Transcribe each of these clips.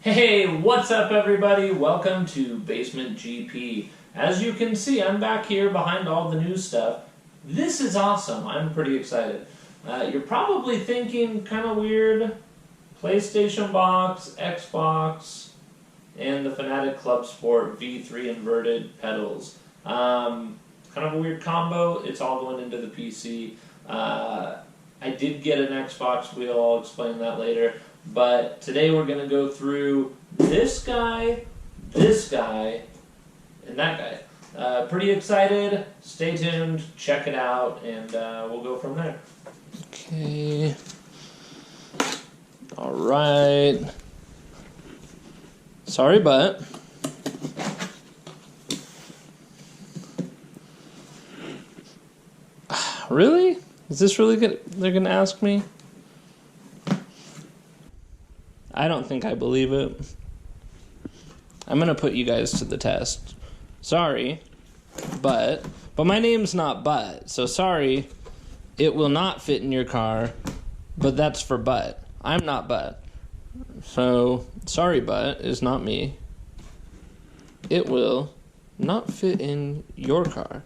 Hey, what's up everybody? Welcome to Basement GP. As you can see, I'm back here behind all the new stuff. This is awesome. I'm pretty excited. You're probably thinking, kind of weird, PlayStation box, Xbox, and the Fanatic ClubSport V3 inverted pedals. Kind of a weird combo. It's all going into the PC. I did get an Xbox wheel. I'll explain that later. But today we're going to go through this guy, and that guy. Pretty excited. Stay tuned, check it out, and we'll go from there. Okay. Alright. Sorry, but... Really? Is this really good? They're going to ask me? I don't think I believe it. I'm going to put you guys to the test. Sorry, but my name's not Butt, so sorry, it will not fit in your car, but that's for Butt. I'm not Butt. So, sorry, Butt is not me. It will not fit in your car,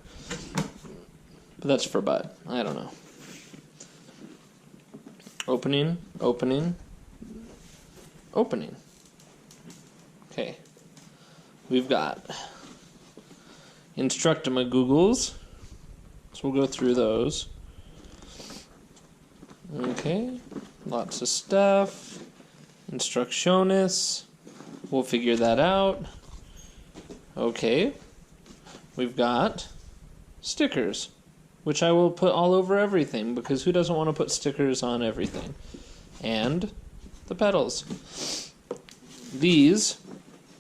but that's for Butt. I don't know. Opening. Okay. We've got Instructamagoogles. So we'll go through those. Okay. Lots of stuff. Instrucciones. We'll figure that out. Okay. We've got stickers, which I will put all over everything, because who doesn't want to put stickers on everything? And the pedals. These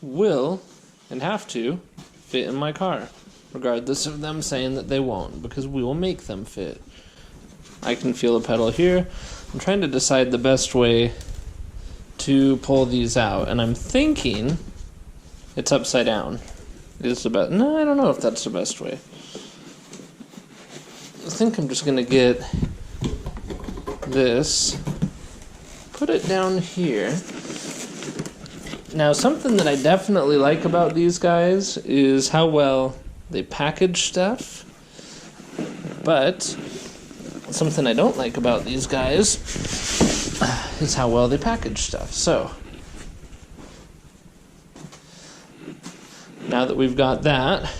will, and have to, fit in my car, regardless of them saying that they won't, because we will make them fit. I can feel a pedal here. I'm trying to decide the best way to pull these out, and I'm thinking it's upside down. Is the best? No, I don't know if that's the best way. I think I'm just going to get this, put it down here. Now, something that I definitely like about these guys is how well they package stuff, but something I don't like about these guys is how well they package stuff. So, now that we've got that,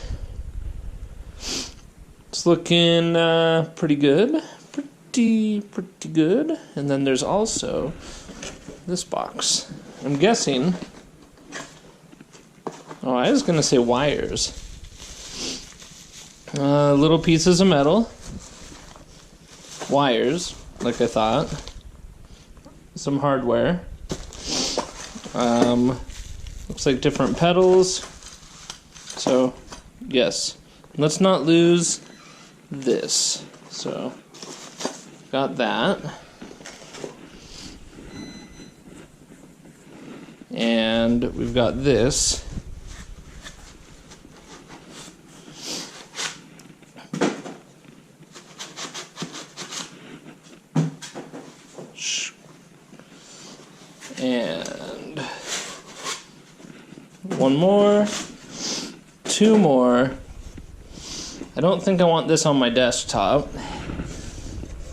it's looking pretty good. Pretty good. And then there's also this box. I'm guessing... Oh, I was going to say wires. Little pieces of metal. Wires, like I thought. Some hardware. Looks like different pedals. So, yes. Let's not lose this. So, got that. And we've got this. And one more, two more. I don't think I want this on my desktop,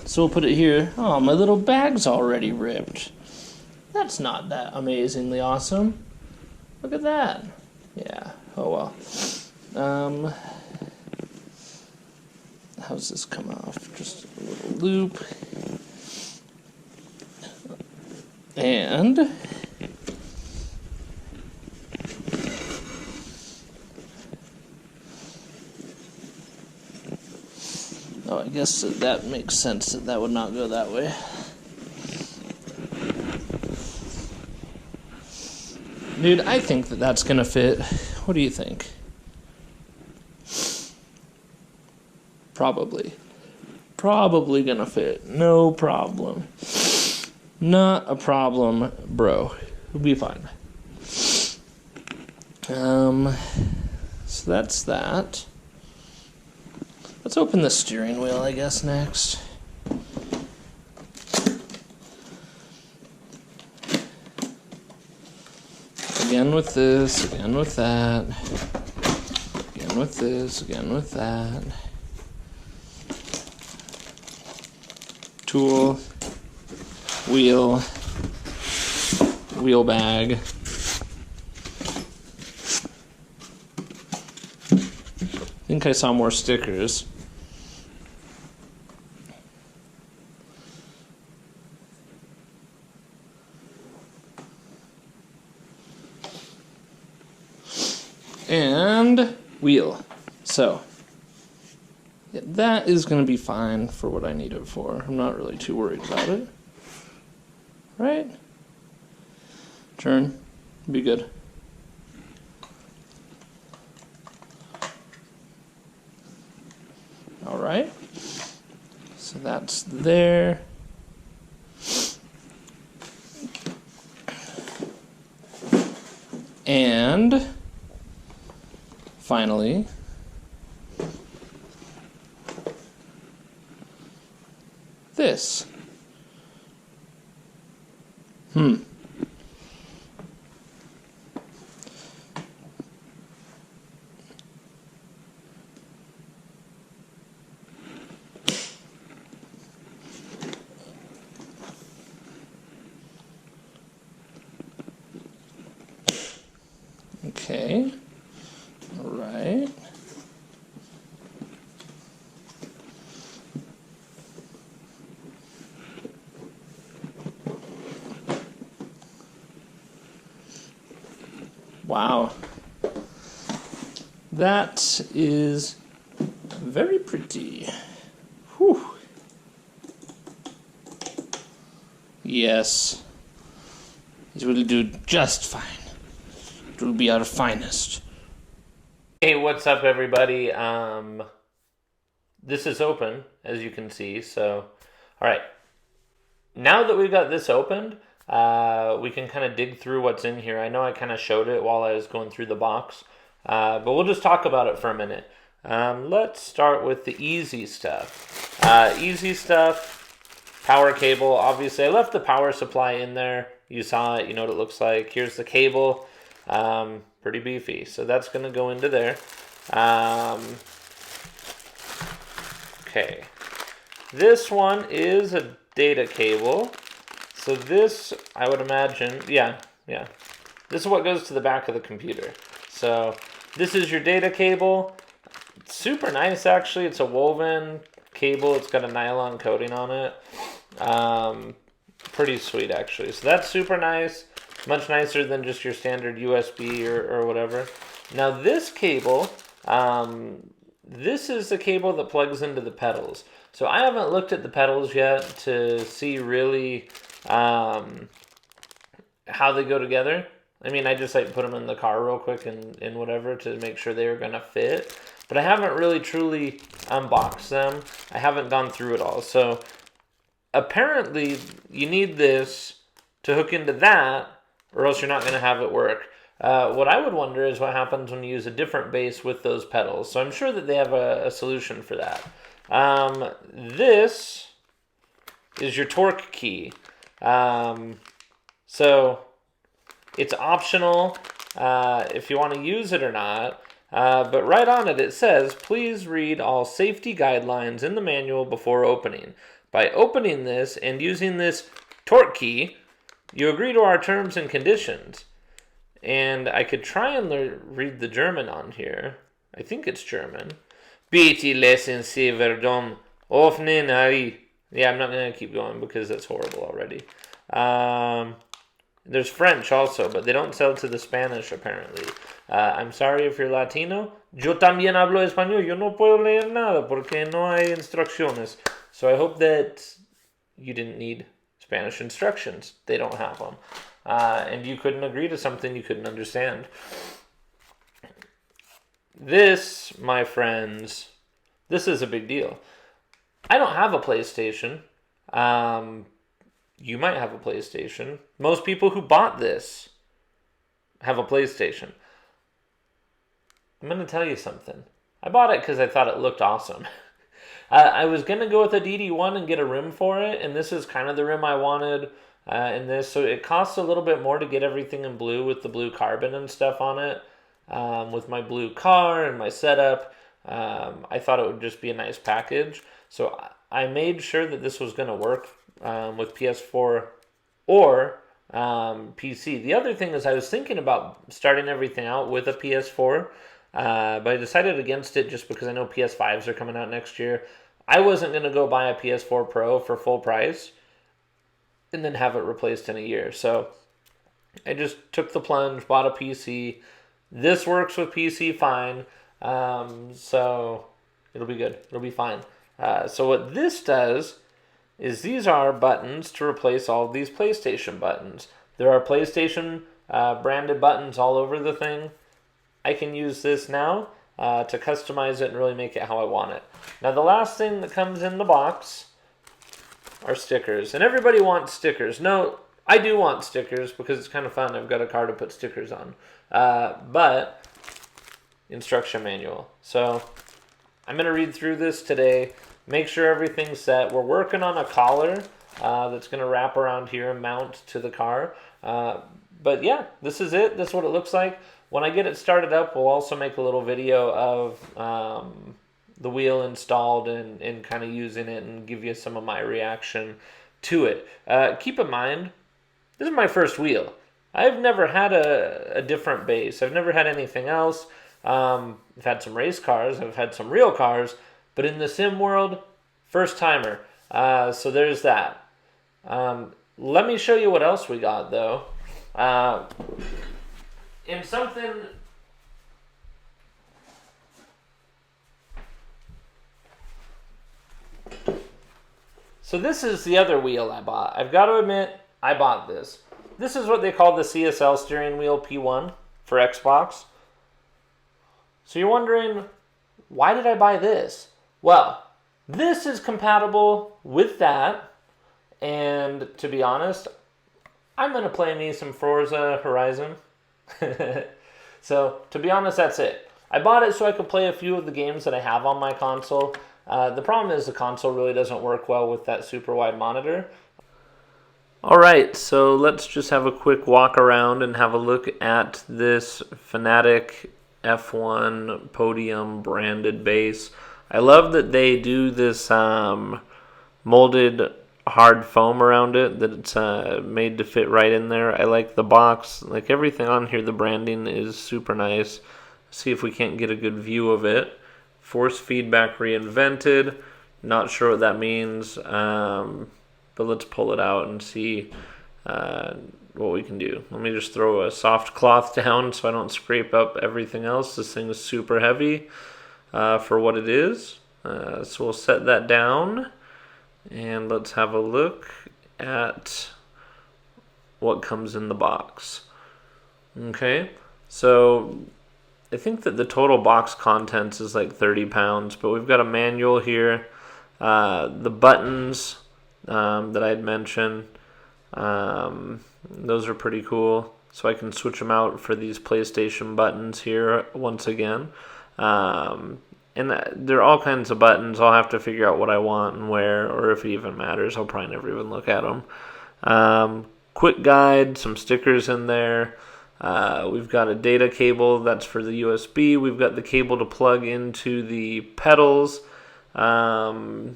so we'll put it here. Oh, my little bag's already ripped. That's not that amazingly awesome. Look at that. Yeah, oh well. How's this come off? Just a little loop. And oh, I guess that makes sense that would not go that way. Dude, I think that that's gonna fit. What do you think? Probably gonna fit. No problem. Not a problem, bro. We'll be fine. So that's that. Let's open the steering wheel, I guess, next. again with this, again with that, again with this, again with that. Tool, wheel bag. I think I saw more stickers. And wheel. So yeah, that is going to be fine for what I need it for. I'm not really too worried about it. Right? Turn. Be good. All right. So that's there. And finally, this. Okay. All right. Wow. That is very pretty. Whew. Yes. It will do just fine. It will be our finest. Hey, what's up, everybody? This is open, as you can see. So, all right. Now that we've got this opened, we can kind of dig through what's in here. I know I kind of showed it while I was going through the box, but we'll just talk about it for a minute. Let's start with the easy stuff. Easy stuff, power cable. Obviously, I left the power supply in there. You saw it. You know what it looks like. Here's the cable. Pretty beefy. So that's going to go into there. Okay. This one is a data cable. So this, I would imagine, yeah. This is what goes to the back of the computer. So this is your data cable. It's super nice, actually. It's a woven cable. It's got a nylon coating on it. Pretty sweet, actually. So that's super nice. Much nicer than just your standard USB or whatever. Now this cable, this is the cable that plugs into the pedals. So I haven't looked at the pedals yet to see really how they go together. I mean, I just like put them in the car real quick and whatever to make sure they were going to fit. But I haven't really truly unboxed them. I haven't gone through it all. So apparently you need this to hook into that, or else you're not going to have it work. What I would wonder is what happens when you use a different base with those pedals. So I'm sure that they have a solution for that. This is your torque key. So it's optional if you want to use it or not. But right on it, it says, please read all safety guidelines in the manual before opening. By opening this and using this torque key, you agree to our terms and conditions. And I could try and read the German on here. I think it's German. Bitte lassen Sie Verdom öffnen Harry. Yeah, I'm not going to keep going because that's horrible already. There's French also, but they don't sell to the Spanish apparently. I'm sorry if you're Latino. Yo también hablo español. Yo no puedo leer nada porque no hay instrucciones. So I hope that you didn't need Spanish instructions. They don't have them. And you couldn't agree to something you couldn't understand. This, my friends, this is a big deal. I don't have a PlayStation. You might have a PlayStation. Most people who bought this have a PlayStation. I'm going to tell you something. I bought it because I thought it looked awesome. I was going to go with a DD1 and get a rim for it, and this is kind of the rim I wanted. in this. So it costs a little bit more to get everything in blue with the blue carbon and stuff on it. With my blue car and my setup, I thought it would just be a nice package. So I made sure that this was going to work with PS4 or PC. The other thing is I was thinking about starting everything out with a PS4, but I decided against it just because I know PS5s are coming out next year. I wasn't going to go buy a PS4 Pro for full price and then have it replaced in a year. So I just took the plunge, bought a PC. This works with PC fine, so it'll be good. It'll be fine. So what this does is these are buttons to replace all of these PlayStation buttons. There are PlayStation branded buttons all over the thing. I can use this now to customize it and really make it how I want it. Now the last thing that comes in the box are stickers. And everybody wants stickers. No, I do want stickers because it's kind of fun. I've got a car to put stickers on. But instruction manual. So I'm going to read through this today. Make sure everything's set. We're working on a collar that's going to wrap around here and mount to the car. But yeah, this is it. This is what it looks like. When I get it started up, we'll also make a little video of the wheel installed and kind of using it and give you some of my reaction to it. Keep in mind, this is my first wheel. I've never had a different base. I've never had anything else. I've had some race cars. I've had some real cars. But in the sim world, first timer. So there's that. Let me show you what else we got, though. In something... So this is the other wheel I bought. I've got to admit, I bought this. This is what they call the CSL steering wheel P1 for Xbox. So you're wondering, why did I buy this? Well, this is compatible with that. And to be honest, I'm going to play me some Forza Horizon. So to be honest, that's it. I bought it so I could play a few of the games that I have on my console. The problem is the console really doesn't work well with that super wide monitor. Alright, so let's just have a quick walk around and have a look at this Fanatic F1 Podium branded base. I love that they do this molded hard foam around it, that it's made to fit right in there. I like the box, like everything on here, the branding is super nice. See if we can't get a good view of it. Force feedback reinvented, not sure what that means, but let's pull it out and see what we can do. Let me just throw a soft cloth down so I don't scrape up everything else. This thing is super heavy for what it is. So we'll set that down. And let's have a look at what comes in the box. Okay, so I think that the total box contents is like 30 pounds, but we've got a manual here. The buttons that I had mentioned, those are pretty cool. So I can switch them out for these PlayStation buttons here once again. And there are all kinds of buttons. I'll have to figure out what I want and where, or if it even matters. I'll probably never even look at them. Quick guide, some stickers in there. We've got a data cable, that's for the USB. We've got the cable to plug into the pedals. And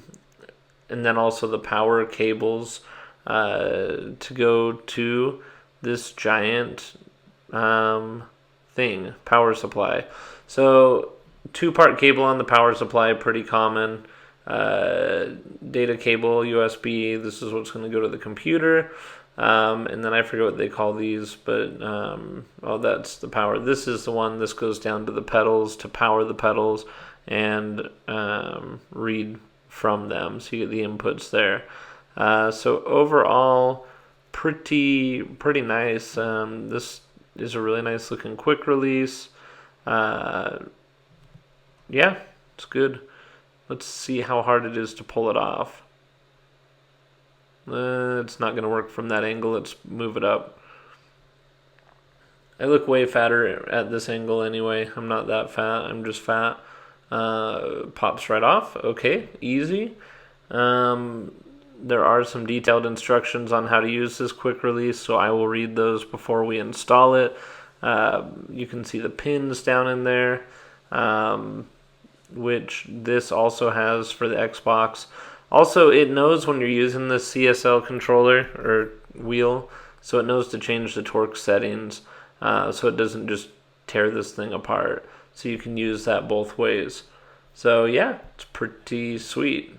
then also the power cables to go to this giant thing, power supply. So 2-part cable on the power supply, pretty common. Data cable, USB, this is what's going to go to the computer. And then I forget what they call these, but oh, that's the power. This is the one, this goes down to the pedals to power the pedals and read from them. So you get the inputs there. So overall, pretty nice. This is a really nice looking quick release. Yeah, it's good. Let's see how hard it is to pull it off. It's not going to work from that angle. Let's move it up. I look way fatter at this angle anyway. I'm not that fat. I'm just fat. Pops right off. Okay, easy. there are some detailed instructions on how to use this quick release, so I will read those before we install it. You can see the pins down in there, which this also has for the Xbox. Also, it knows when you're using the CSL controller or wheel, so it knows to change the torque settings, so it doesn't just tear this thing apart. So you can use that both ways. So yeah, it's pretty sweet.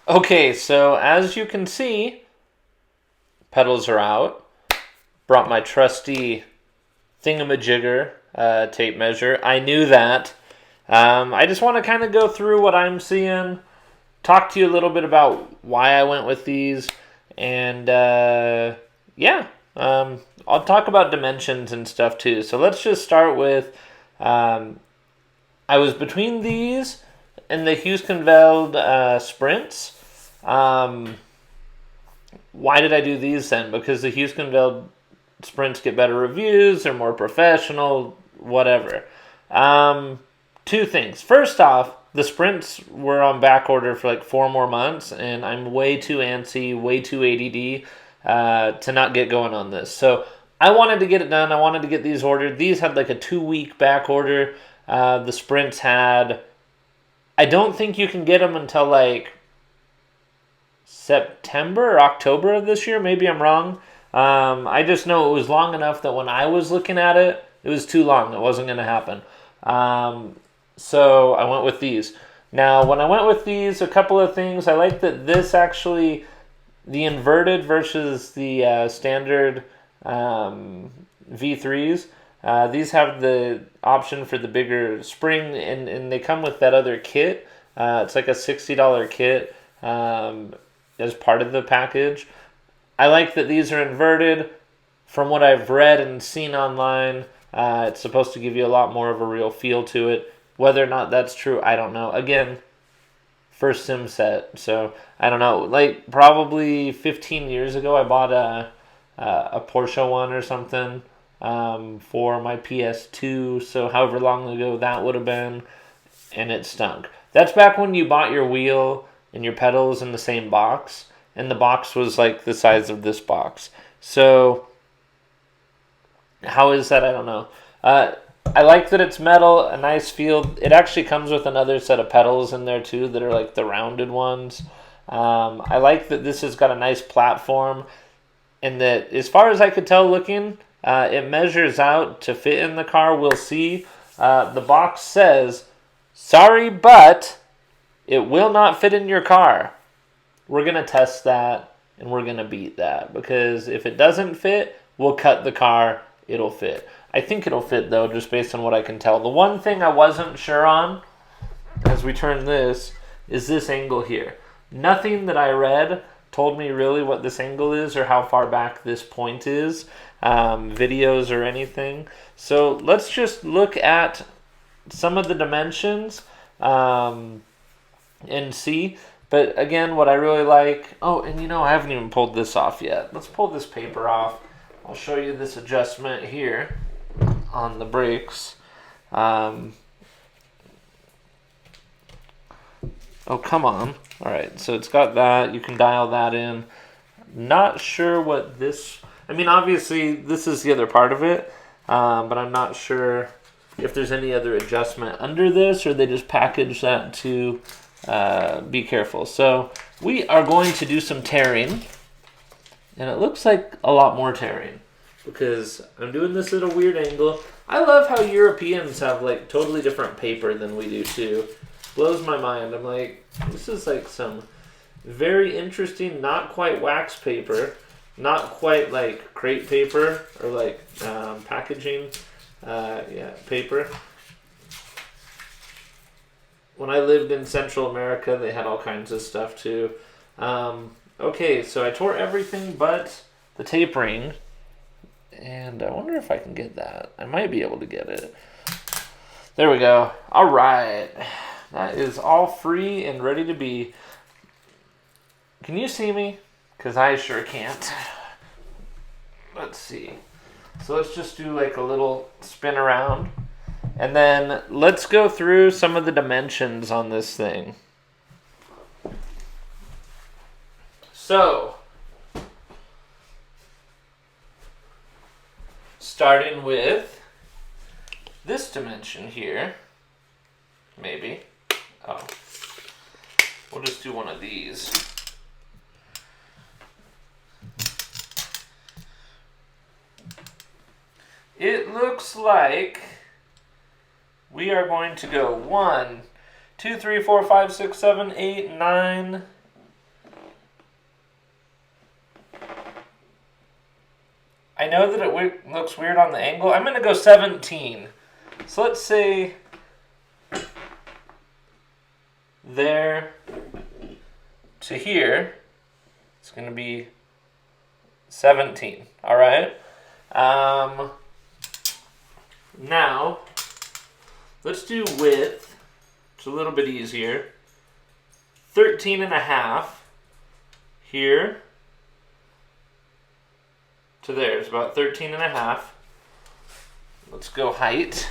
Okay, so as you can see, pedals are out. Brought my trusty thingamajigger tape measure. I knew that. I just want to kind of go through what I'm seeing, talk to you a little bit about why I went with these, and yeah, I'll talk about dimensions and stuff too. So let's just start with, I was between these and the Husqvarna Sprints. Why did I do these then? Because the Husqvarna Sprints get better reviews, they're more professional, whatever. Two things. First off, the Sprints were on back order for like 4 more months, and I'm way too antsy, way too ADD to not get going on this. So I wanted to get it done. I wanted to get these ordered. These had like a 2-week back order. The Sprints had, I don't think you can get them until like September or October of this year. Maybe I'm wrong. I just know it was long enough that when I was looking at it, it was too long. It wasn't going to happen. So I went with these. Now, when I went with these, a couple of things. I like that this actually, the inverted versus the standard V3s, these have the option for the bigger spring, and they come with that other kit. It's like a $60 kit as part of the package. I like that these are inverted. From what I've read and seen online, it's supposed to give you a lot more of a real feel to it. Whether or not that's true, I don't know. Again, first sim set, so I don't know. Like probably 15 years ago, I bought a Porsche one or something for my PS2. So however long ago that would have been, and it stunk. That's back when you bought your wheel and your pedals in the same box, and the box was like the size of this box. So how is that? I don't know. I like that it's metal, a nice feel. It actually comes with another set of pedals in there too that are like the rounded ones. I like that this has got a nice platform, and that as far as I could tell looking, it measures out to fit in the car. We'll see. The box says, sorry, but it will not fit in your car. We're going to test that, and we're going to beat that, because if it doesn't fit, we'll cut the car. It'll fit. I think it'll fit, though, just based on what I can tell. The one thing I wasn't sure on, as we turn this, is this angle here. Nothing that I read told me really what this angle is or how far back this point is, videos or anything. So let's just look at some of the dimensions and see. But again, what I really like... Oh, and you know, I haven't even pulled this off yet. Let's pull this paper off. I'll show you this adjustment here on the brakes. Oh, come on. All right, so it's got that. You can dial that in. Not sure what this... I mean, obviously, this is the other part of it, but I'm not sure if there's any other adjustment under this, or they just package that to be careful. So we are going to do some tearing, and it looks like a lot more tearing, because I'm doing this at a weird angle. I love how Europeans have like totally different paper than we do too. blows my mind. I'm like, this is like some very interesting, not quite wax paper, not quite like crepe paper or like packaging paper. When I lived in Central America, they had all kinds of stuff too. Okay, so I tore everything but the tape ring. And I wonder if I can get that. I might be able to get it. There we go. All right. That is all free and ready to be. Can you see me? Because I sure can't. Let's see. So let's just do like a little spin around. And then let's go through some of the dimensions on this thing. So, starting with this dimension here, maybe. Oh, we'll just do one of these. It looks like we are going to go 1, 2, 3, 4, 5, 6, 7, 8, 9. I know that it looks weird on the angle. I'm going to go 17. So let's say there to here, it's going to be 17. All right? Now, let's do width. It's a little bit easier. 13 and a half here to there. It's about 13 and a half. Let's go height.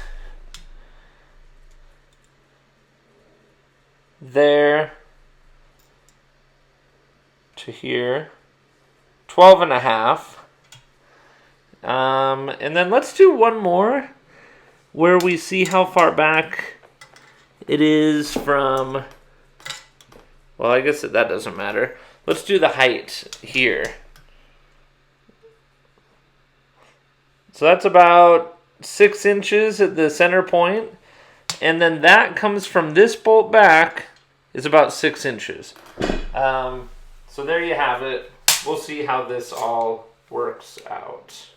There to here. 12 and a half. And then let's do one more where we see how far back it is from, well, I guess that doesn't matter. Let's do the height here. So that's about 6 inches at the center point. And then that comes from this bolt back is about 6 inches. So there you have it. We'll see how this all works out.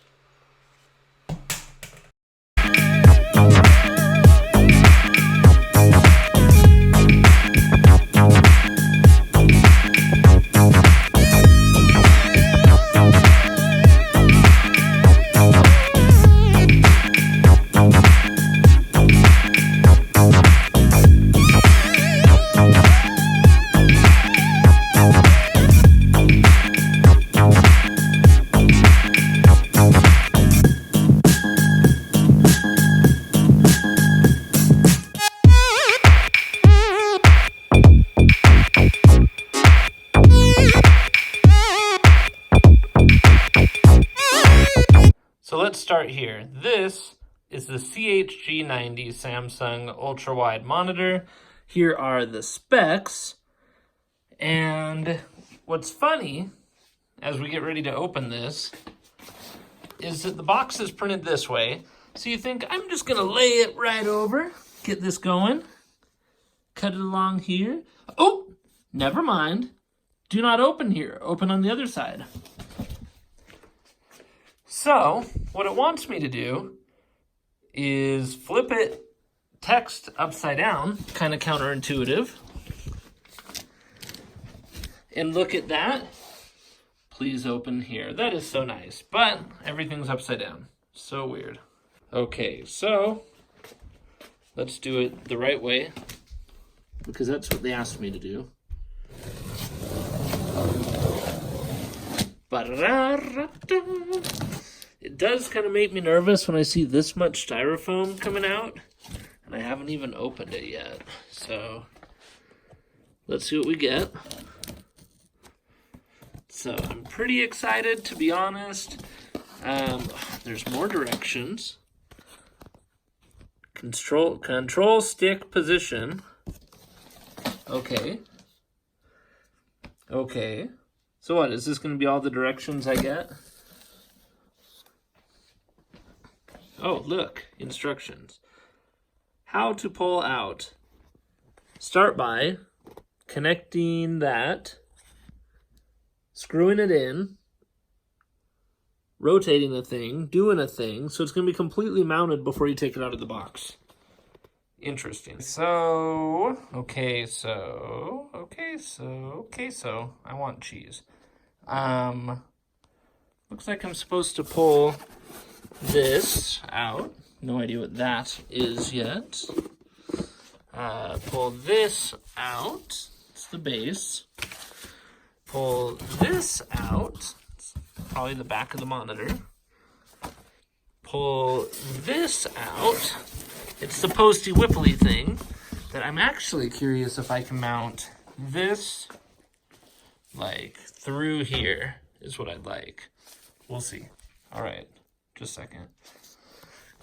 So let's start here. This is the CHG90 Samsung Ultrawide monitor. Here are the specs. And what's funny, as we get ready to open this, is that the box is printed this way. So you think, I'm just going to lay it right over, get this going, cut it along here. Oh, never mind. Do not open here. Open on the other side. So, what it wants me to do is flip it text upside down, kind of counterintuitive. And look at that. Please open here. That is so nice, but everything's upside down. So weird. Okay, so let's do it the right way, because that's what they asked me to do. It does kind of make me nervous when I see this much styrofoam coming out, and I haven't even opened it yet. So let's see what we get. So I'm pretty excited, to be honest. There's more directions. Control stick position. Okay. Okay. So what, is this going to be all the directions I get? Oh, look, instructions. How to pull out. start by connecting that, screwing it in, rotating the thing, doing a thing, so it's going to be completely mounted before you take it out of the box. Interesting. So, I want cheese. Looks like I'm supposed to pull this out. No idea what that is yet. Pull this out. It's the base. Pull this out. It's probably the back of the monitor. Pull this out. It's the posty whipply thing that I'm actually curious if I can mount this like through here is what I'd like. We'll see. All right, just a second.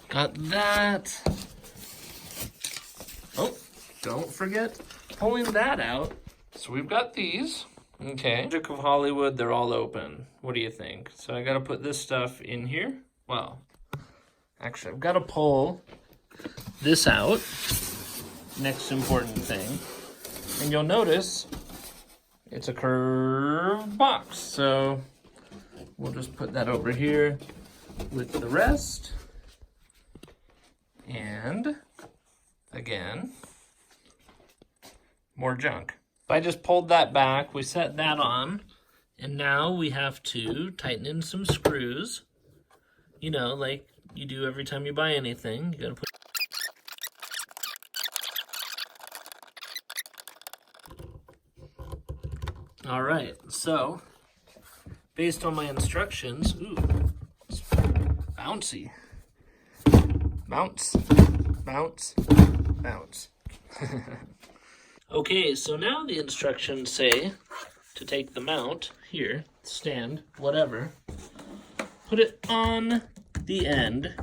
Got that. Oh, don't forget pulling that out. So we've got these. Okay. Magic of Hollywood, they're all open. What do you think? So I gotta put this stuff in here. Well, actually, I've gotta pull this out. Next important thing. And you'll notice it's a curved box. So we'll just put that over here with the rest. And again, more junk. I just pulled that back, we set that on, and now we have to tighten in some screws. You know, like you do every time you buy anything. You gotta put. All right, so based on my instructions, ooh, it's bouncy. Bounce, bounce, bounce. Okay, so now the instructions say to take the mount here, stand, whatever, put it on the end,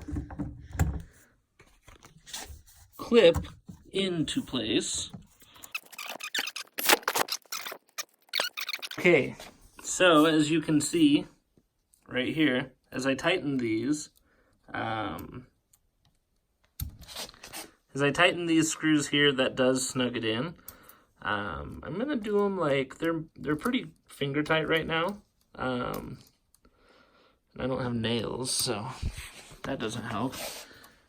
clip into place. Okay, so as you can see right here, as I tighten these, screws here, that does snug it in. I'm gonna do them like they're pretty finger tight right now. And I don't have nails, so that doesn't help.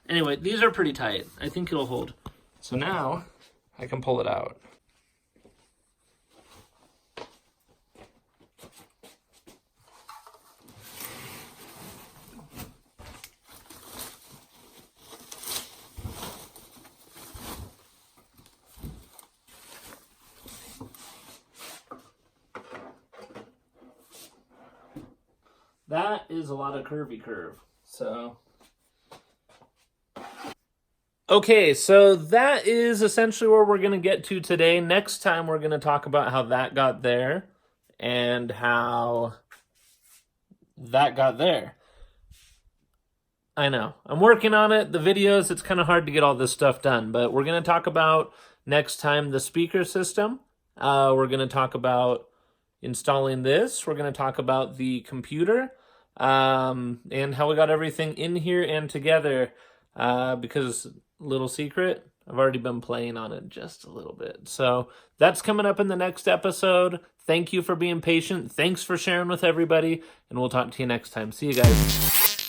Anyway, these are pretty tight. I think it'll hold. So now I can pull it out. That is a lot of curvy curve. So, okay, so that is essentially where we're going to get to today. Next time we're going to talk about how that got there and how that got there. I know. I'm working on it. The videos, it's kind of hard to get all this stuff done, but we're going to talk about next time the speaker system. We're going to talk about installing this. We're going to talk about the computer and how we got everything in here and together because, little secret, I've already been playing on it just a little bit. So that's coming up in the next episode. Thank you for being patient. Thanks for sharing with everybody, and we'll talk to you next time. See you guys.